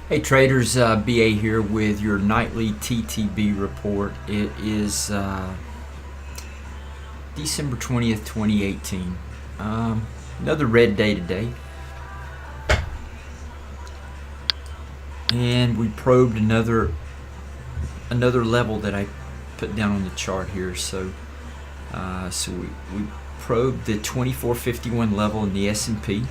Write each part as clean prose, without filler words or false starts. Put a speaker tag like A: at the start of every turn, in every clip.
A: Hey traders, BA here with your nightly TTB report. It is December 20th, 2018. Another red day today. And we probed another level that I put down on the chart here. So we probed the 2451 level in the S&P.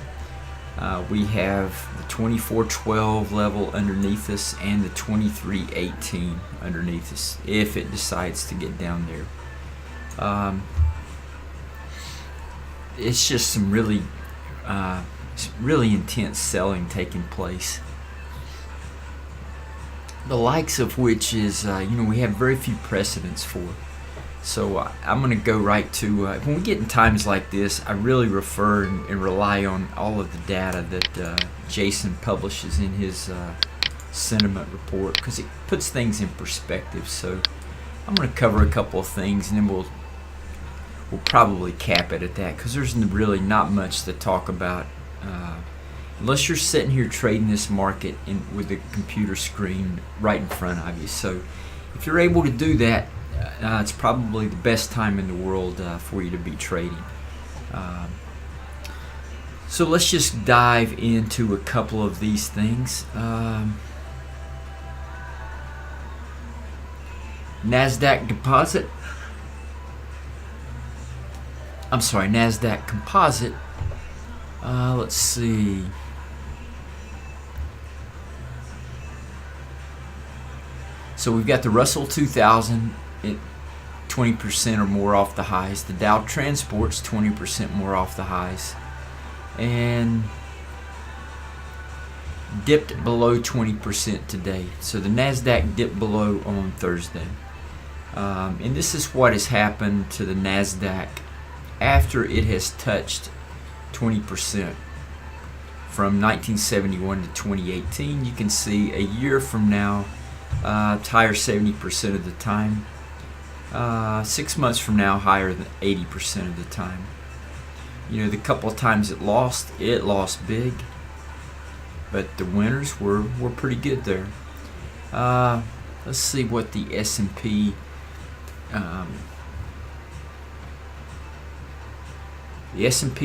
A: We have the 2412 level underneath us and the 2318 underneath us if it decides to get down there. It's just some really intense selling taking place, the likes of which is we have very few precedents for. So I'm going to go right to, when we get in times like this, I really refer and rely on all of the data that Jason publishes in his sentiment report, because it puts things in perspective. So I'm going to cover a couple of things, and then we'll probably cap it at that, because there's really not much to talk about unless you're sitting here trading this market with the computer screen right in front of you. So if you're able to do that, it's probably the best time in the world for you to be trading. So let's just dive into a couple of these things. NASDAQ Composite. Let's see. So we've got the Russell 2000 at 20% or more off the highs. The Dow Transport's 20% more off the highs, and dipped below 20% today. So the NASDAQ dipped below on Thursday. And this is what has happened to the NASDAQ after it has touched 20% from 1971 to 2018. You can see a year from now, it's higher 70% of the time. 6 months from now, higher than 80% of the time. The couple of times it lost big, but the winners were pretty good there. Let's see what the S&P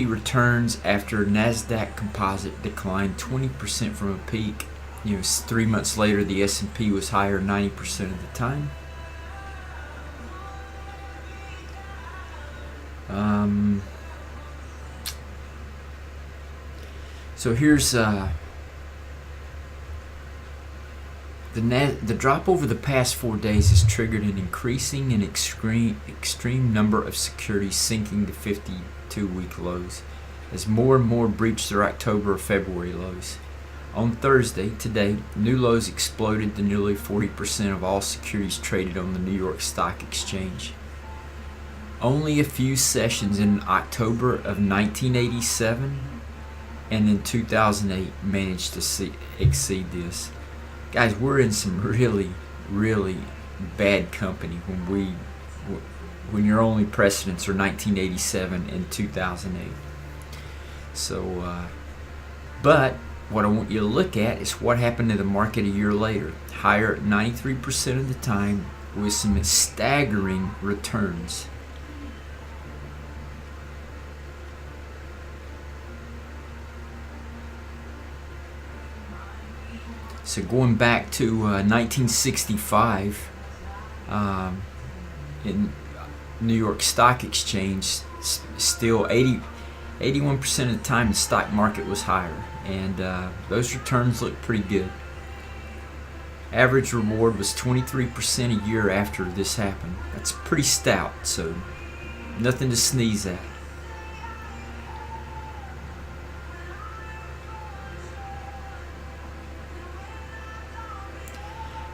A: returns after NASDAQ Composite declined 20% from a peak. 3 months later, the S&P was higher 90% of the time. So here's the drop over the past 4 days has triggered an increasing and extreme number of securities sinking to 52-week lows as more and more breach their October or February lows. On Thursday, today, new lows exploded to nearly 40% of all securities traded on the New York Stock Exchange. Only a few sessions in October of 1987 and in 2008 managed to exceed this. Guys, we're in some really, really bad company when your only precedents are 1987 and 2008. So, but what I want you to look at is what happened to the market a year later. Higher 93% of the time with some staggering returns. So going back to 1965, in New York Stock Exchange, still 81% of the time the stock market was higher, and those returns look pretty good. Average reward was 23% a year after this happened. That's pretty stout, so nothing to sneeze at.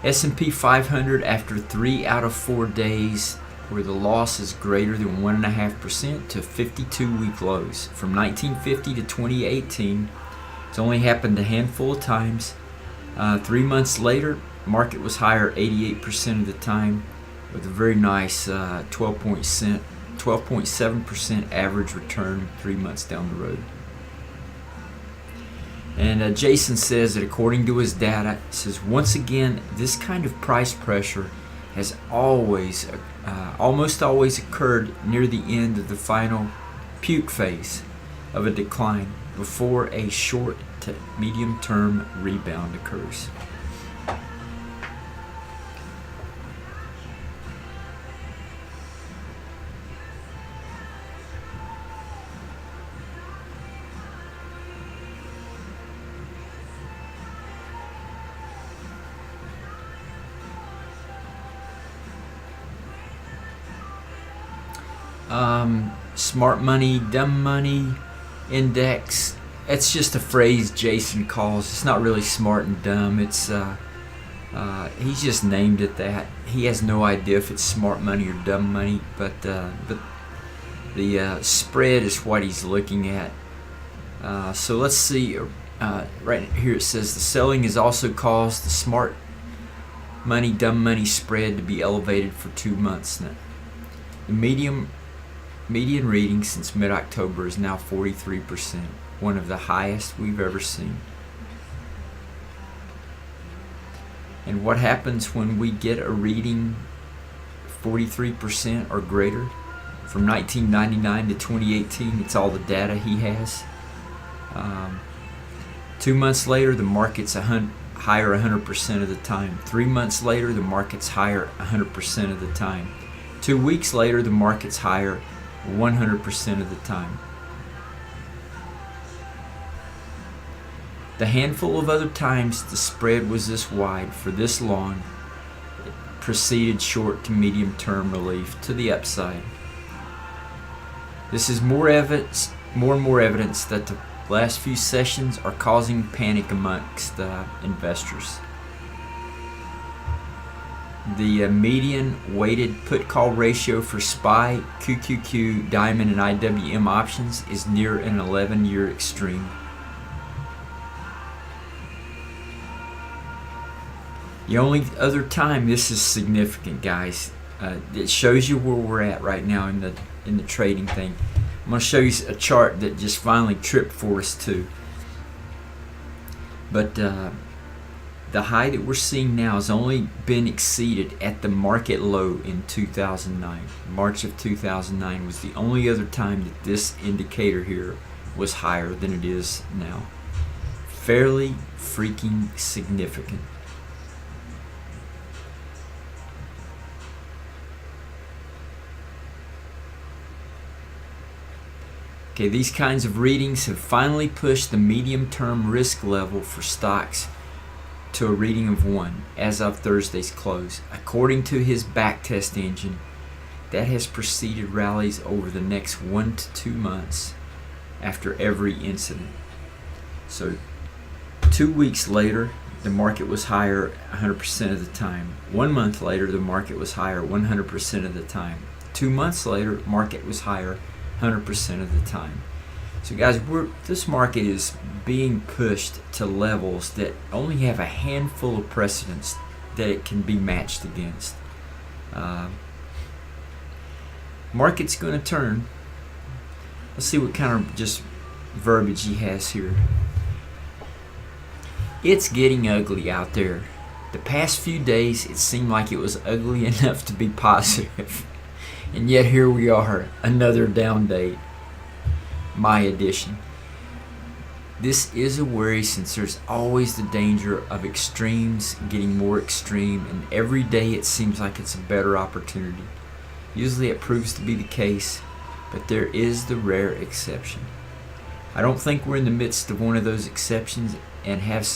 A: S&P 500 after 3 out of 4 days where the loss is greater than 1.5% to 52-week lows. From 1950 to 2018, it's only happened a handful of times. 3 months later, market was higher 88% of the time with a very nice 12.7% average return 3 months down the road. And Jason says that according to his data, it says once again, this kind of price pressure has almost always occurred near the end of the final puke phase of a decline before a short to medium term rebound occurs. Smart money, dumb money index. It's just a phrase Jason calls. It's not really smart and dumb. It's he's just named it that. He has no idea if it's smart money or dumb money, but the spread is what he's looking at. So let's see. Right here it says the selling has also caused the smart money, dumb money spread to be elevated for 2 months now. The median reading since mid-October is now 43%, one of the highest we've ever seen. And what happens when we get a reading 43% or greater? From 1999 to 2018, it's all the data he has. 2 months later, the market's higher 100% of the time. 3 months later, the market's higher 100% of the time. 2 weeks later, the market's higher 100% of the time. The handful of other times the spread was this wide for this long, it preceded short to medium term relief to the upside. This is more and more evidence that the last few sessions are causing panic amongst investors. The median weighted put-call ratio for SPY, QQQ, Diamond, and IWM options is near an 11-year extreme. The only other time this is significant, guys, it shows you where we're at right now in the trading thing. I'm going to show you a chart that just finally tripped for us too. But the high that we're seeing now has only been exceeded at the market low in 2009. March of 2009 was the only other time that this indicator here was higher than it is now. Fairly freaking significant. Okay, these kinds of readings have finally pushed the medium-term risk level for stocks to a reading of 1 as of Thursday's close. According to his backtest engine, that has preceded rallies over the next 1 to 2 months after every incident. So 2 weeks later, the market was higher 100% of the time. 1 month later, the market was higher 100% of the time. 2 months later, market was higher 100% of the time. So guys, this market is being pushed to levels that only have a handful of precedents that it can be matched against. Market's going to turn. Let's see what kind of just verbiage he has here. It's getting ugly out there. The past few days, it seemed like it was ugly enough to be positive. And yet here we are, another down day. My edition. This is a worry since there's always the danger of extremes getting more extreme, and every day it seems like it's a better opportunity. Usually it proves to be the case, but there is the rare exception. I don't think we're in the midst of one of those exceptions and have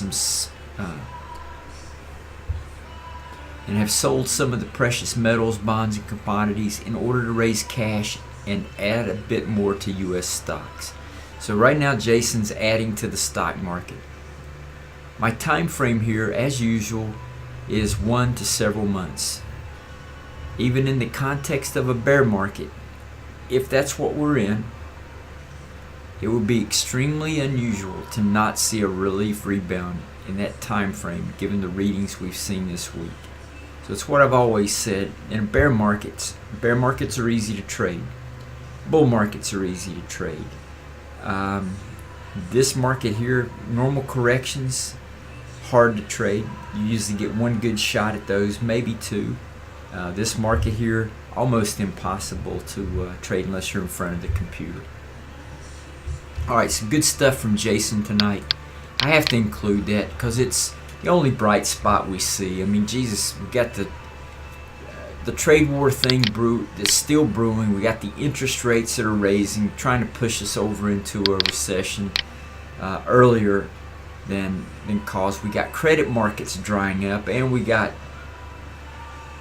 A: sold some of the precious metals, bonds, and commodities in order to raise cash and add a bit more to U.S. stocks. So right now Jason's adding to the stock market. My time frame here, as usual, is 1 to several months. Even in the context of a bear market, if that's what we're in, it would be extremely unusual to not see a relief rebound in that time frame given the readings we've seen this week. So it's what I've always said. In bear markets are easy to trade. Bull markets are easy to trade. This market here, normal corrections, hard to trade. You usually get one good shot at those, maybe two. This market here, almost impossible to trade unless you're in front of the computer. All right, some good stuff from Jason tonight. I have to include that because it's the only bright spot we see. I mean, Jesus, we got the trade war thing is still brewing. We got the interest rates that are raising, trying to push us over into a recession earlier than caused. We got credit markets drying up, and we got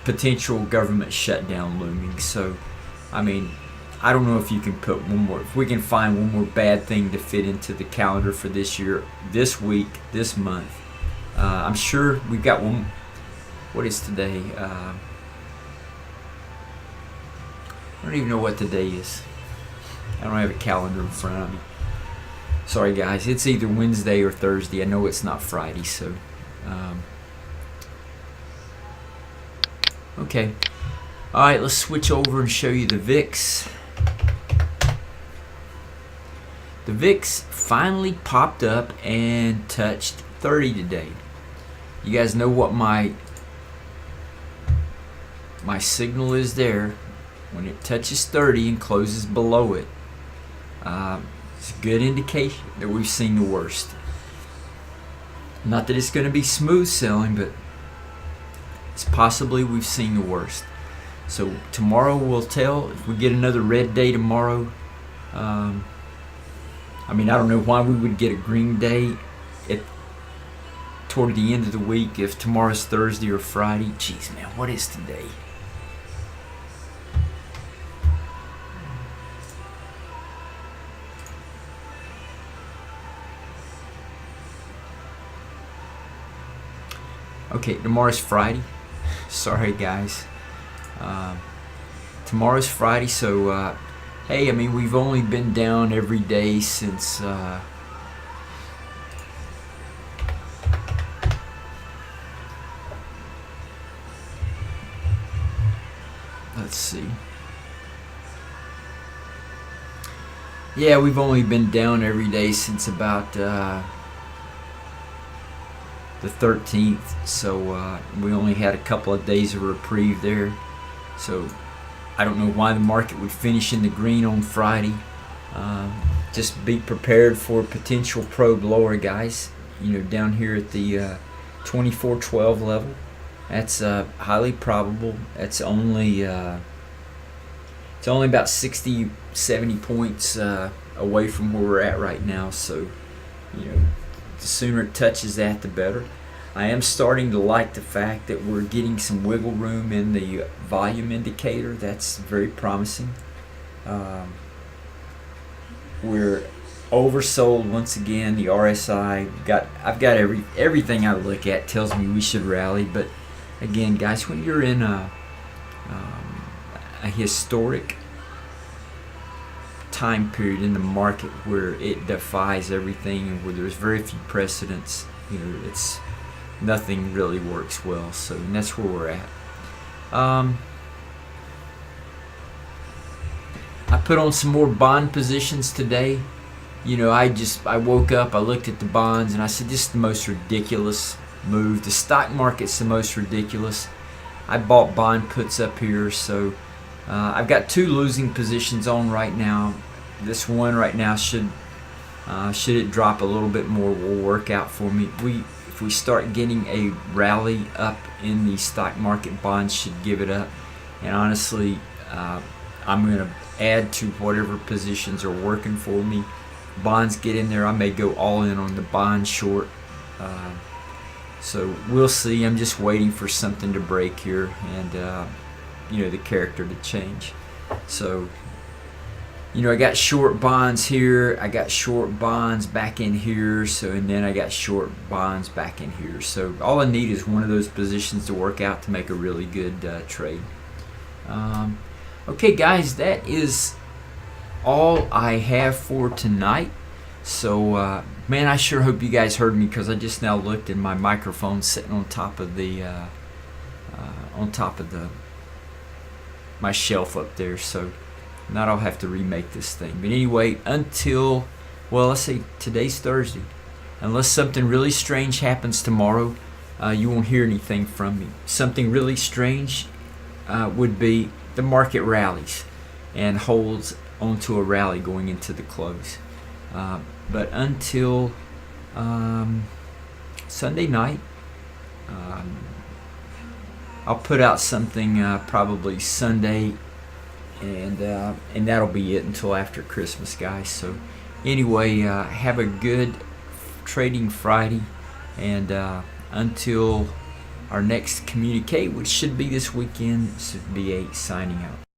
A: potential government shutdown looming. So, I mean, I don't know if you can put one more, if we can find one more bad thing to fit into the calendar for this year, this week, this month. I'm sure we've got one. What is today? I don't even know what the day is. I don't have a calendar in front of me. Sorry guys, it's either Wednesday or Thursday. I know it's not Friday, so okay. Alright, let's switch over and show you the VIX. The VIX finally popped up and touched 30 today. You guys know what my signal is there. When it touches 30 and closes below it, it's a good indication that we've seen the worst. Not that it's going to be smooth sailing, but it's possibly we've seen the worst. So tomorrow will tell. If we get another red day tomorrow, I mean, I don't know why we would get a green day toward the end of the week if tomorrow's Thursday or Friday. Jeez, man, what is today? Okay, tomorrow's Friday. Sorry, guys. Tomorrow's Friday, so hey, I mean, we've only been down every day since let's see. Yeah, we've only been down every day since about the 13th, so we only had a couple of days of reprieve there. So I don't know why the market would finish in the green on Friday. Just be prepared for potential probe lower, guys. You know, down here at the 2412 level. That's highly probable. It's only about 60, 70 points away from where we're at right now. So, you know, the sooner it touches that, the better. I am starting to like the fact that we're getting some wiggle room in the volume indicator. That's very promising. We're oversold once again. The RSI I've got everything I look at tells me we should rally. But again, guys, when you're in a historic time period in the market where it defies everything and where there's very few precedents, you know, it's nothing really works well. So, and that's where we're at. I put on some more bond positions today. You know, I woke up, I looked at the bonds, and I said, this is the most ridiculous move. The stock market's the most ridiculous. I bought bond puts up here, so I've got two losing positions on right now. This one right now should it drop a little bit more, will work out for me. If we start getting a rally up in the stock market, bonds should give it up. And honestly, I'm going to add to whatever positions are working for me. Bonds get in there, I may go all in on the bond short. So we'll see. I'm just waiting for something to break here and you know, the character to change. So, you know, I got short bonds here, I got short bonds back in here, so, and then I got short bonds back in here. So all I need is one of those positions to work out to make a really good trade. Okay guys, that is all I have for tonight. So man, I sure hope you guys heard me, because I just now looked and my microphone sitting on top of the my shelf up there. So now I'll have to remake this thing. But anyway, until Well, let's see. Today's Thursday. Unless something really strange happens tomorrow, you won't hear anything from me. Something really strange would be the market rallies and holds onto a rally going into the close. But until Sunday night, I'll put out something probably Sunday, and that'll be it until after Christmas, guys. So anyway, have a good trading Friday, and until our next communicate, which should be this weekend, this is BA signing out.